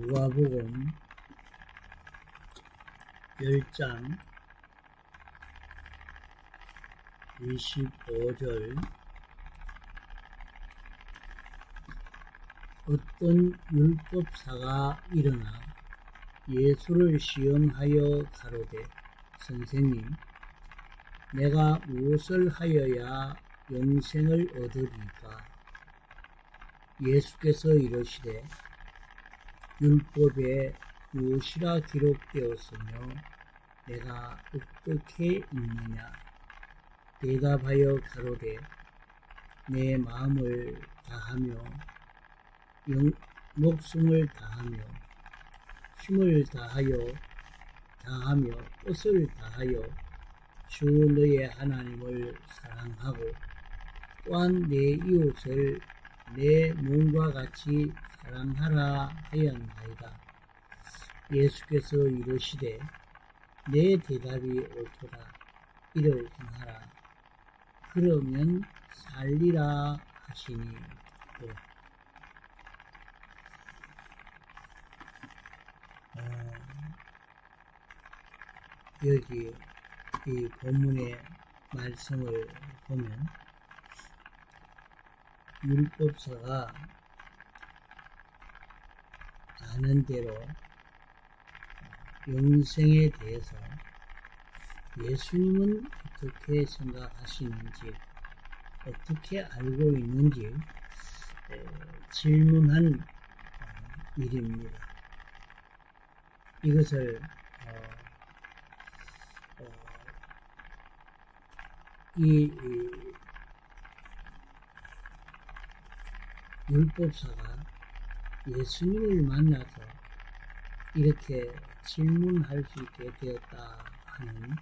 누가복음 10장 25절 어떤 율법사가 일어나 예수를 시험하여 가로되 선생님 내가 무엇을 하여야 영생을 얻으리까? 예수께서 이르시되 율법에 무엇이라 기록되었으며 내가 어떻게 읽느냐? 대답하여 가로되 내 마음을 다하며 목숨을 다하며 힘을 다하여 뜻을 다하여 주 너의 하나님을 사랑하고 또한 내 이웃을 내 몸과 같이 사랑하라 하였나이다. 예수께서 이르시되 내 대답이 옳도다. 이를 행하라. 그러면 살리라 하시니 여기 이 본문의 말씀을 보면 율법사가 아는 대로 영생에 대해서 예수님은 어떻게 생각하시는지 어떻게 알고 있는지 질문한 일입니다. 이것을 이 율법사가 예수님을 만나서 이렇게 질문할 수 있게 되었다 하는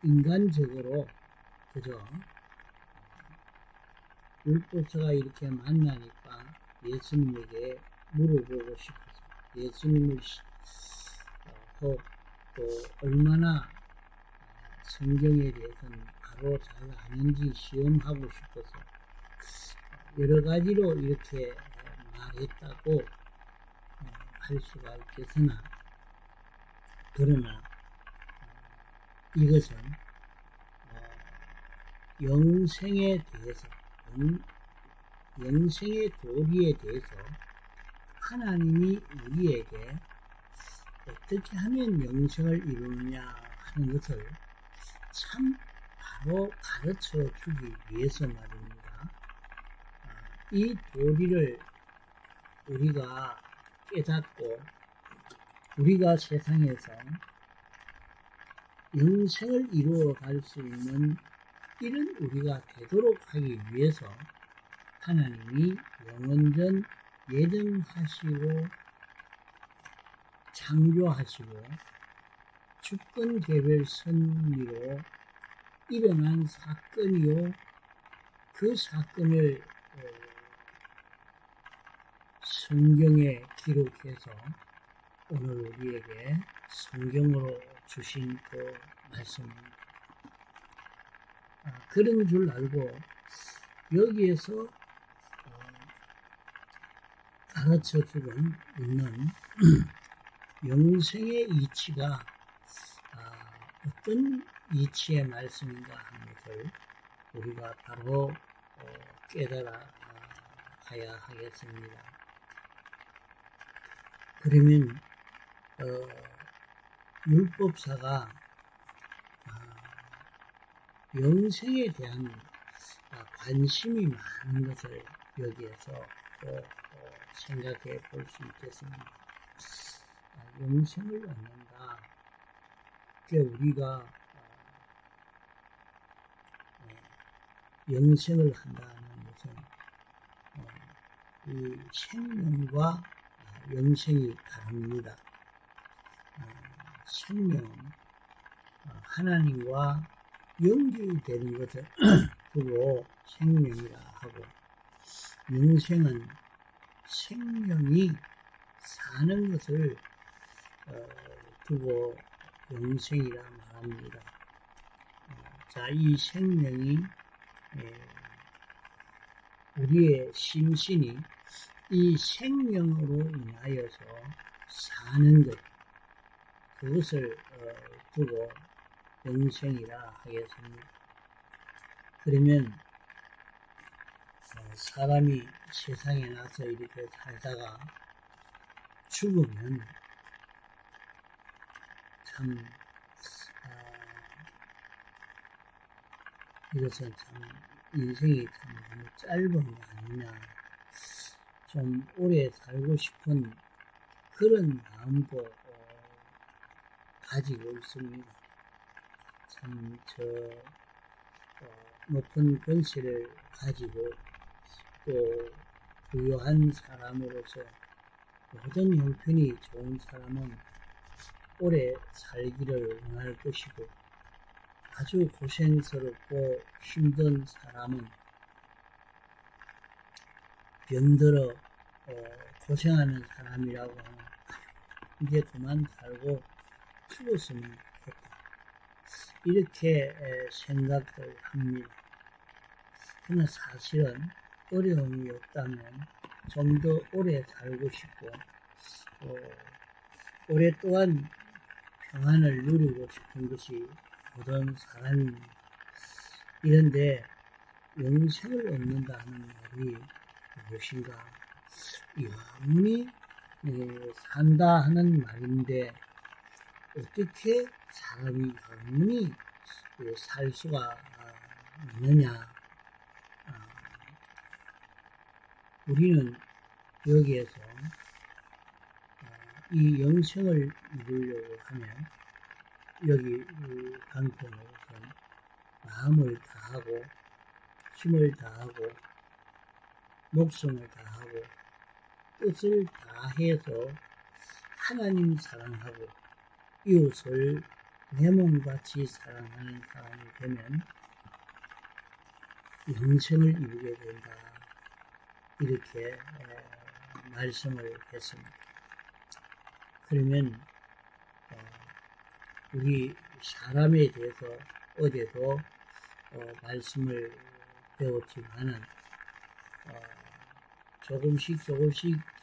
인간적으로 그저 율법사가 이렇게 만나니까 예수님에게 물어보고 싶어서 예수님을 또 얼마나 성경에 대해서는 바로 잘 아는지 시험하고 싶어서 여러 가지로 이렇게 말했다고 할 수가 있겠으나 그러나 이것은 영생에 대해서 영생의 도리에 대해서 하나님이 우리에게 어떻게 하면 영생을 이루느냐 하는 것을 참 바로 가르쳐 주기 위해서 말입니다. 이 도리를 우리가 깨닫고 우리가 세상에서 영생을 이루어 갈 수 있는 이런 우리가 되도록 하기 위해서 하나님이 영원전 예정하시고 창조하시고 주권 개별 섭리로 일어난 사건이요 그 사건을 성경에 기록해서 오늘 우리에게 성경으로 주신 그 말씀입니다. 그런 줄 알고 여기에서 가르쳐주고 있는 영생의 이치가 어떤 이치의 말씀인가 하는 것을 우리가 바로 깨달아 가야 하겠습니다. 그러면 율법사가 영생에 대한 관심이 많은 것을 여기에서 또 생각해 볼 수 있겠습니다. 영생을 얻는다. 우리가 영생을 한다는 것은 이 생명과 영생이 다릅니다. 생명은 하나님과 연결되는 것을 두고 생명이라 하고 영생은 생명이 사는 것을 두고 영생이라 말합니다. 자, 이 생명이 우리의 심신이 이 생명으로 인하여서 사는 것, 그것을 두고 영생이라 하겠습니다. 그러면 사람이 세상에 나서 이렇게 살다가 죽으면 참 이것은 참 인생이 참 너무 짧은 거 아니냐, 좀 오래 살고 싶은 그런 마음도 가지고 있습니다. 참 높은 권세를 가지고 또 부유한 사람으로서 모든 형편이 좋은 사람은 오래 살기를 원할 것이고, 아주 고생스럽고 힘든 사람은 병들어 고생하는 사람이라고 하면 이제 그만 살고 죽었으면 좋겠다, 이렇게 생각을 합니다. 그러나 사실은 어려움이 없다면 좀 더 오래 살고 싶고 오랫동안 평안을 누리고 싶은 것이 모든 사람입니다. 이런데 영생을 얻는다는 말이 무엇인가? 영원히 산다 하는 말인데 어떻게 사람이 영원히 살 수가 있느냐? 우리는 여기에서 이 영생을 이루려고 하면 여기 방편으로는 마음을 다하고 힘을 다하고 목숨을 다하고 뜻을 다해서 하나님 사랑하고 이웃을 내 몸같이 사랑하는 사람이 되면 영생을 이루게 된다, 이렇게 말씀을 했습니다. 그러면 우리 사람에 대해서 어제도 말씀을 배웠지만은 조금씩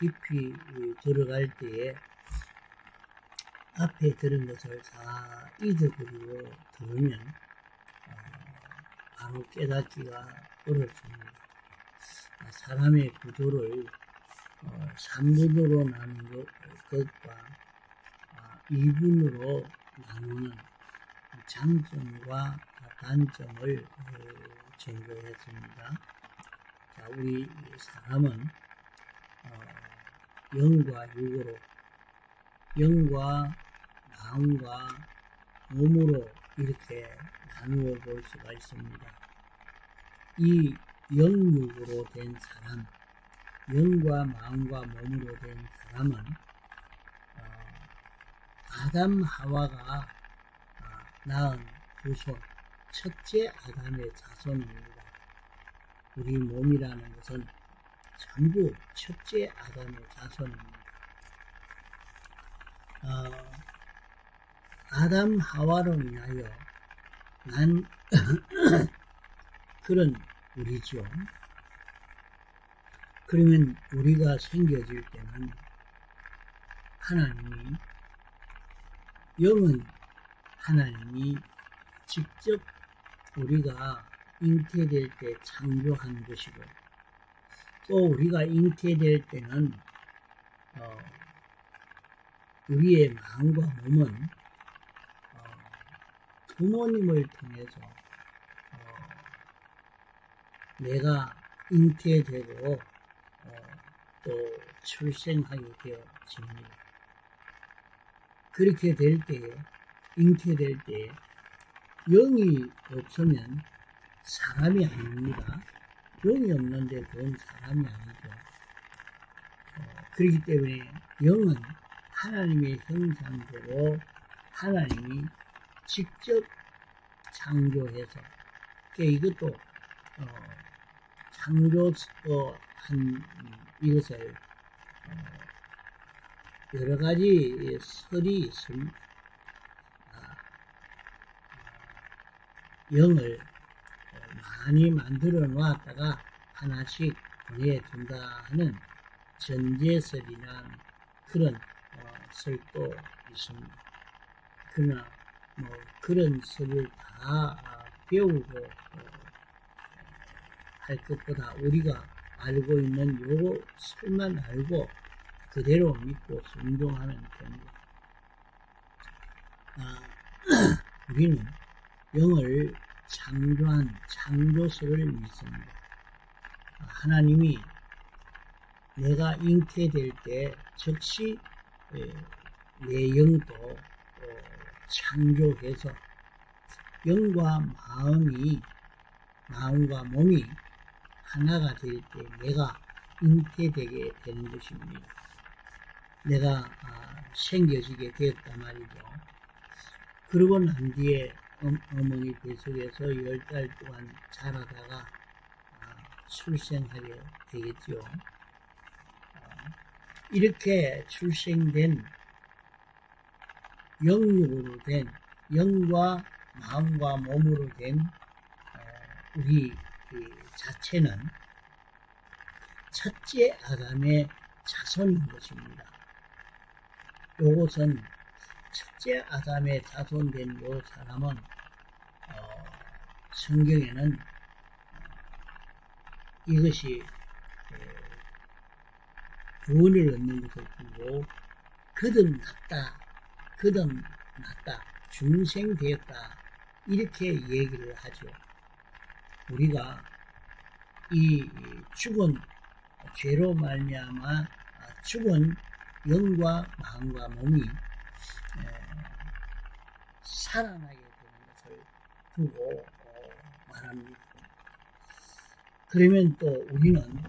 깊이 들어갈 때에 앞에 들은 것을 다 잊어버리고 들으면 바로 깨닫기가 어렵습니다. 사람의 구조를 3분으로 나눈 것과 2분으로 나누는 장점과 단점을 전거했습니다. 자, 우리 사람은 영과 육으로, 영과 마음과 몸으로 이렇게 나누어 볼 수가 있습니다. 이 영육으로 된 사람, 영과 마음과 몸으로 된 사람은 아담 하와가 낳은 후손, 첫째 아담의 자손입니다. 우리 몸이라는 것은 전부 첫째 아담의 자손입니다. 아담 하와로 인하여 난 그런 우리죠. 그러면 우리가 생겨질 때는 하나님이, 영은 하나님이 직접 우리가 잉태될 때 창조한 것이고, 또 우리가 잉태될 때는 우리의 마음과 몸은 부모님을 통해서 내가 잉태되고 또 출생하게 되어집니다. 그렇게 될 때에, 잉태될 때에 영이 없으면 사람이 아닙니다. 영이 없는데 그건 사람이 아니죠. 그렇기 때문에 영은 하나님의 형상대로 하나님이 직접 창조해서, 이것도 창조한 이것을 여러 가지 설이 있습니다. 영을 많이 만들어 놓았다가 하나씩 보내준다 하는 전제설이나 그런 설도 있습니다. 그러나 그런 설을 다 배우고 할 것보다 우리가 알고 있는 요 설만 알고 그대로 믿고 순종하면 됩니다. 우리는 영을 창조한 창조설을 믿습니다. 하나님이 내가 잉태될 때 즉시 내 영도 창조해서 영과 마음과 몸이 하나가 될 때 내가 잉태되게 되는 것입니다. 내가 생겨지게 되었단 말이죠. 그러고 난 뒤에 어머니 뱃속에서 10달 동안 자라다가 출생하게 되겠죠. 이렇게 출생된 영육으로 된 영과 마음과 몸으로 된 우리 자체는 첫째 아담의 자손인 것입니다. 요것은 첫째 아담의 자손된 요 사람은 성경에는 이것이 구원을 얻는 것을 두고 거듭났다, 중생되었다 이렇게 얘기를 하죠. 우리가 이 죽은 죄로 말미암아 죽은 영과 마음과 몸이 살아나게 되는 것을 두고 말합니다. 그러면 또 우리는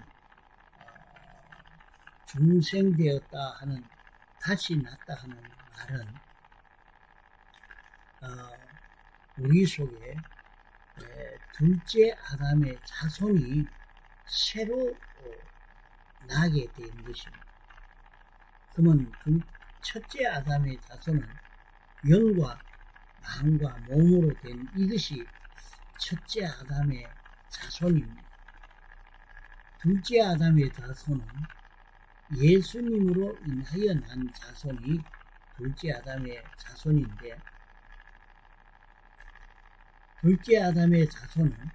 중생되었다 하는, 다시 났다 하는 말은 우리 속에 둘째 아담의 자손이 새로 나게 된 것입니다. 그러면 첫째 아담의 자손은 영과 마음과 몸으로 된 이것이 첫째 아담의 자손입니다. 둘째 아담의 자손은 예수님으로 인하여 난 자손이 둘째 아담의 자손인데, 둘째 아담의 자손은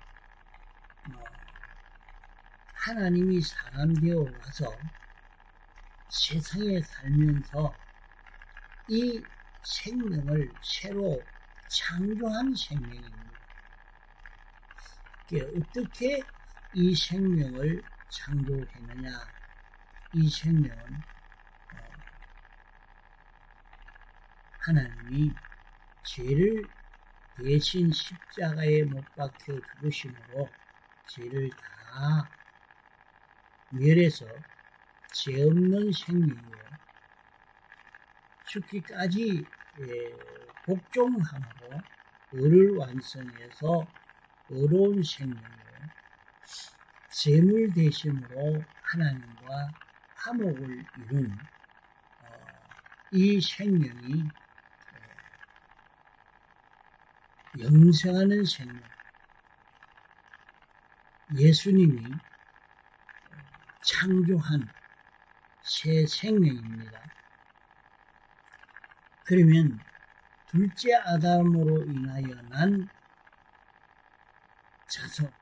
하나님이 사람 되어 와서 세상에 살면서 이 생명을 새로 창조한 생명입니다. 어떻게 이 생명을 창조했느냐? 이 생명은 하나님이 죄를 대신 십자가에 못 박혀 죽으심으로 죄를 다 멸해서 죄 없는 생명이요 죽기까지 복종함으로 의를 완성해서 의로운 생명이요 제물 대심으로 하나님과 화목을 이룬 이 생명이 영생하는 생명, 예수님이 창조한 새 생명입니다. 그러면 둘째 아담으로 인하여 난 자손,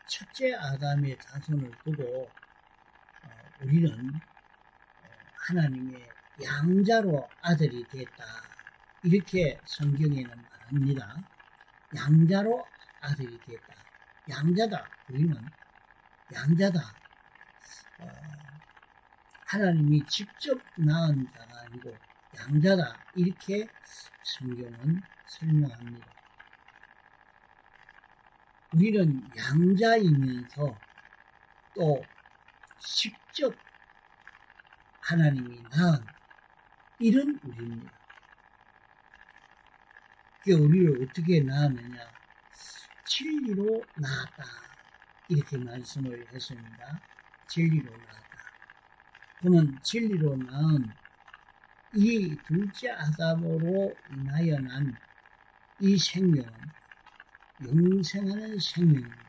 첫째 아담의 자손을 두고 우리는 하나님의 양자로 아들이 됐다. 이렇게 성경에는 말합니다. 양자로 아들이 됐다. 양자다. 우리는 양자다. 하나님이 직접 낳은 자가 아니고 양자다. 이렇게 성경은 설명합니다. 우리는 양자이면서 또 직접 하나님이 낳은 이런 우리입니다. 우리를 어떻게 낳았느냐? 진리로 낳았다. 이렇게 말씀을 했습니다. 진리로 낳았다. 그러면 진리로 낳은 이 둘째 아담으로 인하여 난 이 생명은 영생하는 생명입니다.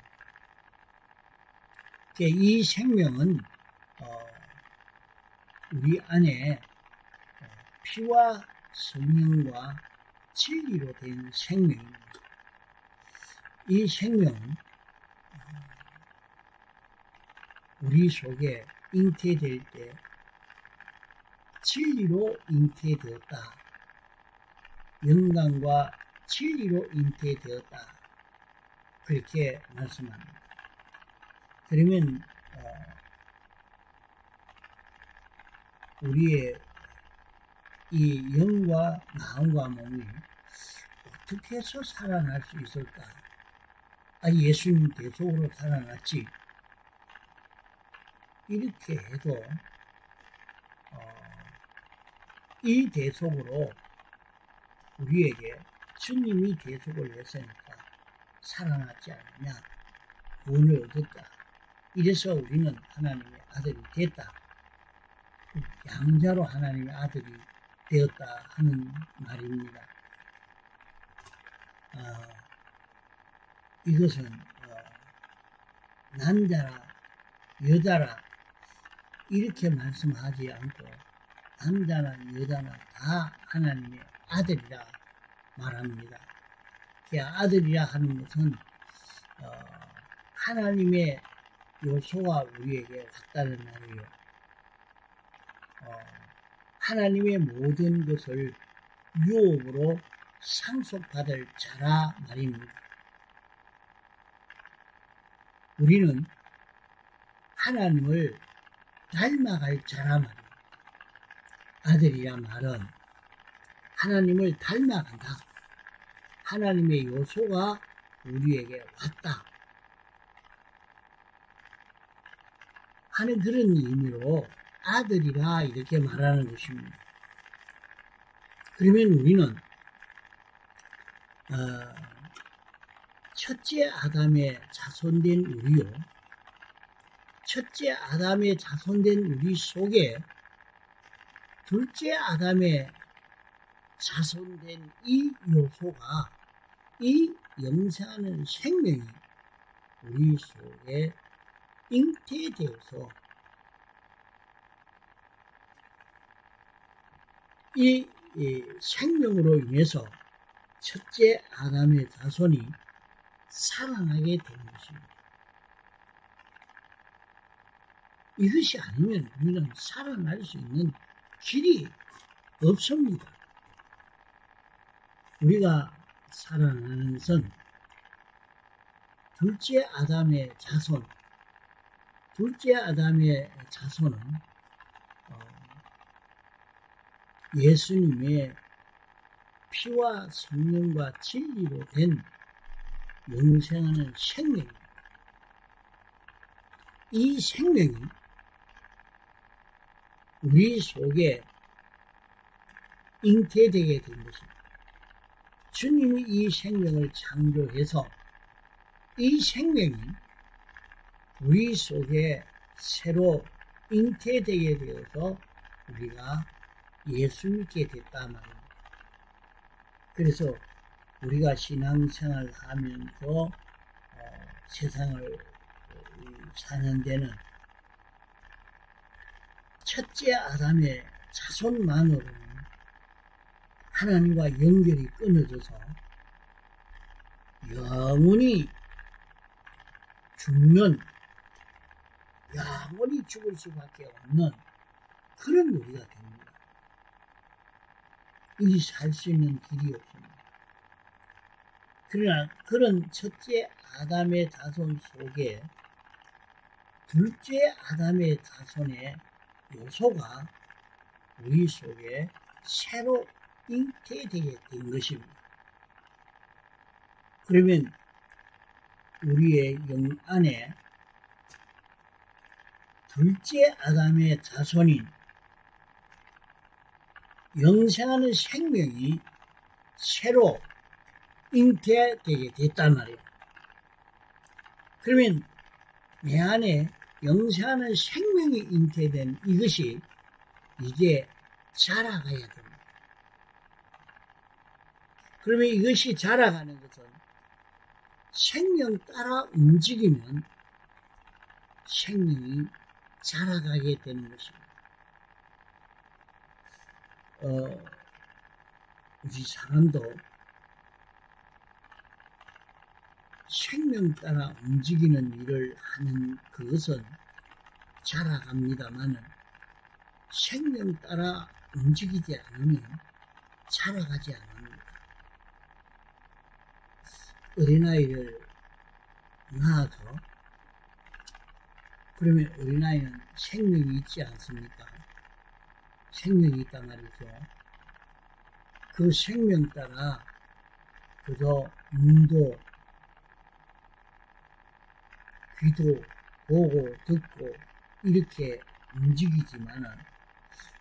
이 생명은 우리 안에 피와 성령과 진리로 된 생명입니다. 이 생명은 우리 속에 잉태될 때 진리로 잉태되었다. 영광과 진리로 잉태되었다. 그렇게 말씀합니다. 그러면 우리의 이 영과 마음과 몸이 어떻게 해서 살아날 수 있을까? 예수님 대속으로 살아났지. 이렇게 해도 이 대속으로 우리에게 주님이 대속을 했으니까 살아났지 않느냐, 구원을 얻었다. 이래서 우리는 하나님의 아들이 됐다. 양자로 하나님의 아들이 되었다 하는 말입니다. 이것은 남자라 여자라 이렇게 말씀하지 않고 남자나 여자나 다 하나님의 아들이라 말합니다. 아들이라 하는 것은 하나님의 요소가 우리에게 왔다는 말이에요. 하나님의 모든 것을 유업으로 상속받을 자라 말입니다. 우리는 하나님을 닮아갈 자라 말입니다. 아들이라 말은 하나님을 닮아간다. 하나님의 요소가 우리에게 왔다 하는 그런 의미로 아들이라 이렇게 말하는 것입니다. 그러면 우리는 첫째 아담의 자손된 우리요, 첫째 아담의 자손된 우리 속에 둘째 아담의 자손된 이 요소가, 이 영생하는 생명이 우리 속에 잉태되어서 이 생명으로 인해서 첫째 아담의 자손이 살아나게 된 것입니다. 이것이 아니면 우리는 살아날 수 있는 길이 없습니다. 우리가 살아나는 것은 둘째 아담의 자손, 둘째 아담의 자손은 예수님의 피와 성령과 진리로 된 영생하는 생명입니다. 이 생명이 우리 속에 잉태되게 된 것입니다. 주님이 이 생명을 창조해서 이 생명이 우리 속에 새로 잉태되게 되어서 우리가 예수 믿게 됐단 말입니다. 그래서 우리가 신앙생활을 하면서 세상을 사는 데는 첫째 아담의 자손만으로는 하나님과 연결이 끊어져서 영원히 영원히 죽을 수밖에 없는 그런 우리가 됩니다. 이 살 수 있는 길이 없습니다. 그러나 그런 첫째 아담의 자손 속에 둘째 아담의 자손의 요소가 우리 속에 새로 잉태되게 된 것입니다. 그러면 우리의 영 안에 둘째 아담의 자손인 영생하는 생명이 새로 잉태되게 됐단 말이에요. 그러면 내 안에 영생하는 생명이 잉태된 이것이 이제 자라가야 됩니다. 그러면 이것이 자라가는 것은 생명 따라 움직이면 생명이 자라가게 되는 것입니다. 우리 사람도 생명 따라 움직이는 일을 하는 그것은 자라갑니다마는 생명 따라 움직이지 않으면 자라가지 않습니다. 어린아이를 낳아서 그러면 어린아이는 생명이 있지 않습니까? 생명이 있단 말이죠. 그 생명 따라 그저 눈도 귀도 보고 듣고 이렇게 움직이지만은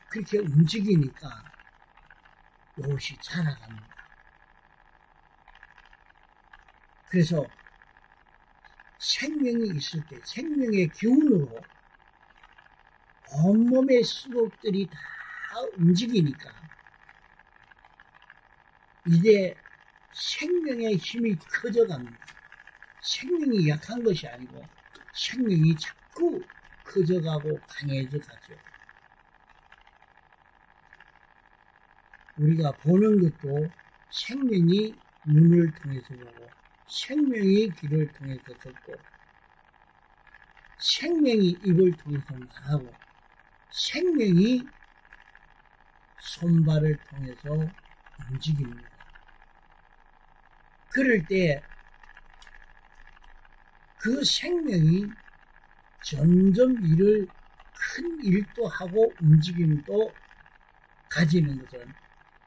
그렇게 움직이니까 이것이 자라갑니다. 그래서 생명이 있을 때 생명의 기운으로 온몸의 수록들이 다 움직이니까 이제 생명의 힘이 커져갑니다. 생명이 약한 것이 아니고 생명이 자꾸 커져가고 강해져 가죠. 우리가 보는 것도 생명이 눈을 통해서 보고 생명이 귀를 통해서 듣고 생명이 입을 통해서 말하고 생명이 손발을 통해서 움직입니다. 그럴 때 그 생명이 점점 큰 일도 하고 움직임도 가지는 것은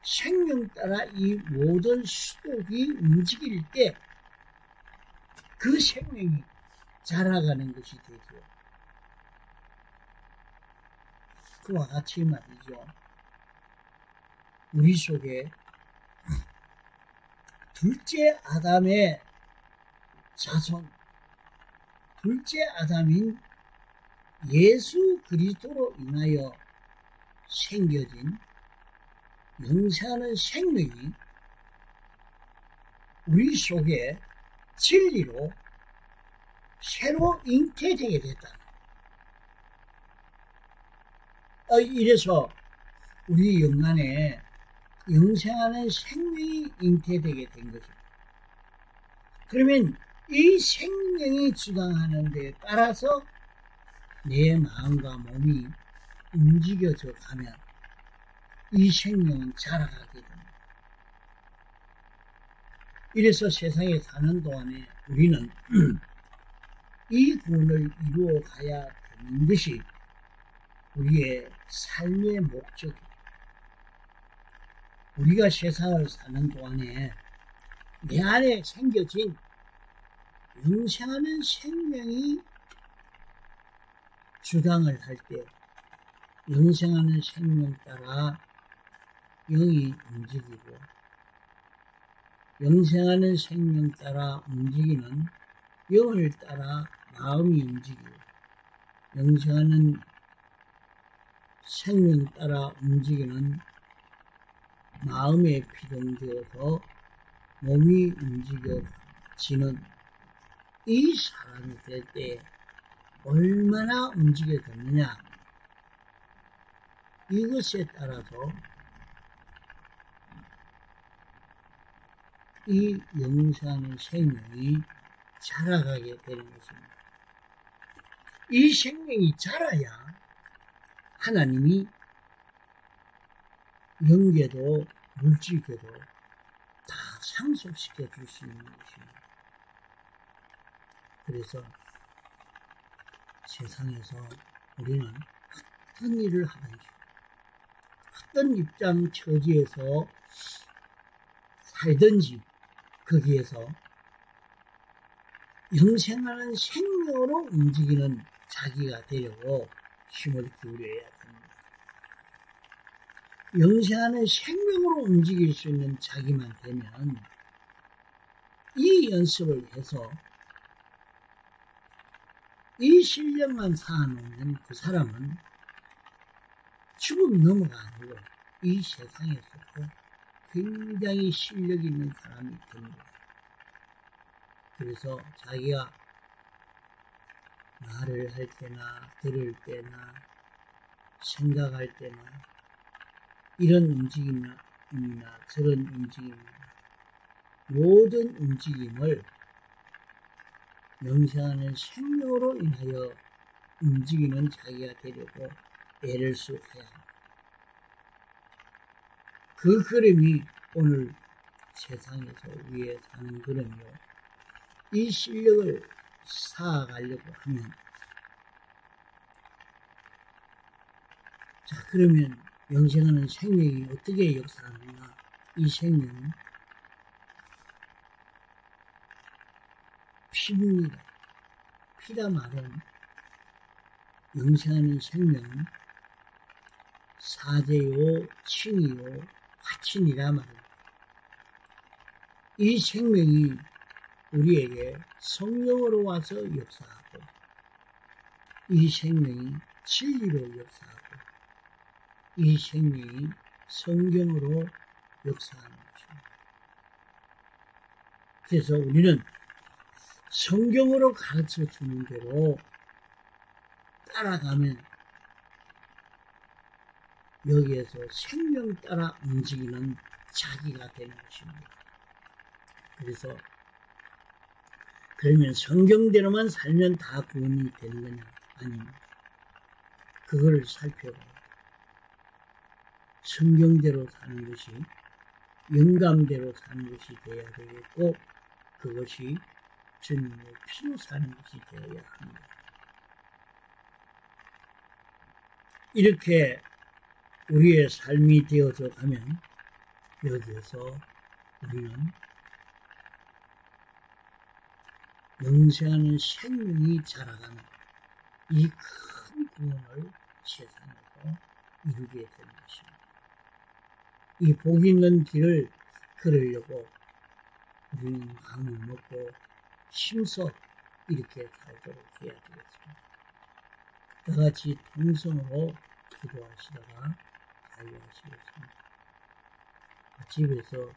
생명 따라 이 모든 수독이 움직일 때 그 생명이 자라가는 것이 되죠. 그와 같이 말이죠. 우리 속에 둘째 아담의 자손, 둘째 아담인 예수 그리스도로 인하여 생겨진 영생하는 생명이 우리 속에 진리로 새로 잉태되게 됐다. 이래서 우리 영안에 영생하는 생명이 잉태되게 된 것입니다. 그러면 이 생명이 주장하는 데 따라서 내 마음과 몸이 움직여져 가면 이 생명은 자라가게 됩니다. 이래서 세상에 사는 동안에 우리는 이 구원을 이루어 가야 되는 것이 우리의 삶의 목적입니다. 우리가 세상을 사는 동안에 내 안에 생겨진 영생하는 생명이 주장을 할 때 영생하는 생명 따라 영이 움직이고 영생하는 생명 따라 움직이는 영을 따라 마음이 움직이고 영생하는 생명 따라 움직이는 마음에 피동되어서 몸이 움직여지는 이 사람이 될 때 얼마나 움직여졌느냐 이것에 따라서 이 영생하는 생명이 자라가게 되는 것입니다. 이 생명이 자라야 하나님이 영계도 물질계도 다 상속시켜 줄 수 있는 것입니다. 그래서 세상에서 우리는 어떤 일을 하든지 어떤 입장 처지에서 살든지 거기에서 영생하는 생명으로 움직이는 자기가 되려고 힘을 기울여야 합니다. 영생하는 생명으로 움직일 수 있는 자기만 되면 이 연습을 해서 이 실력만 쌓아놓으면 그 사람은 죽음 넘어가 아니고 이 세상에서도 굉장히 실력 있는 사람이 됩니다. 그래서 자기가 말을 할 때나 들을 때나 생각할 때나 이런 움직임이나 저런 움직임이나 모든 움직임을 명상하는 생명으로 인하여 움직이는 자기가 되려고 애를 써야 합니다. 그 그림이 오늘 세상에서 위에 사는 그림이요. 이 실력을 쌓아가려고 하면, 자, 그러면 영생하는 생명이 어떻게 역사하느냐? 이 생명은 피입니다. 피라 말은 영생하는 생명은 사제요, 칭이요, 화친이라 말입니다. 이 생명이 우리에게 성령으로 와서 역사하고, 이 생명이 진리로 역사하고, 이 생명이 성경으로 역사하는 것입니다. 그래서 우리는 성경으로 가르쳐 주는 대로 따라가면 여기에서 생명 따라 움직이는 자기가 되는 것입니다. 그래서 그러면 성경대로만 살면 다 구원이 되는 거냐? 아닙니다. 그걸 살펴봐요. 성경대로 사는 것이 영감대로 사는 것이 되어야 되겠고, 그것이 주님의 피로 사는 것이 되어야 합니다. 이렇게 우리의 삶이 되어져 가면 여기에서 우리는 영생하는 생명이 자라가는 이 큰 구원을 세상에서 이루게 되는 것입니다. 이 복 있는 길을 걸으려고 우리는 마음을 먹고 힘써 이렇게 살도록 해야 되겠습니다. 다 같이 통성으로 기도하시다가 자유하시겠습니다. 집에서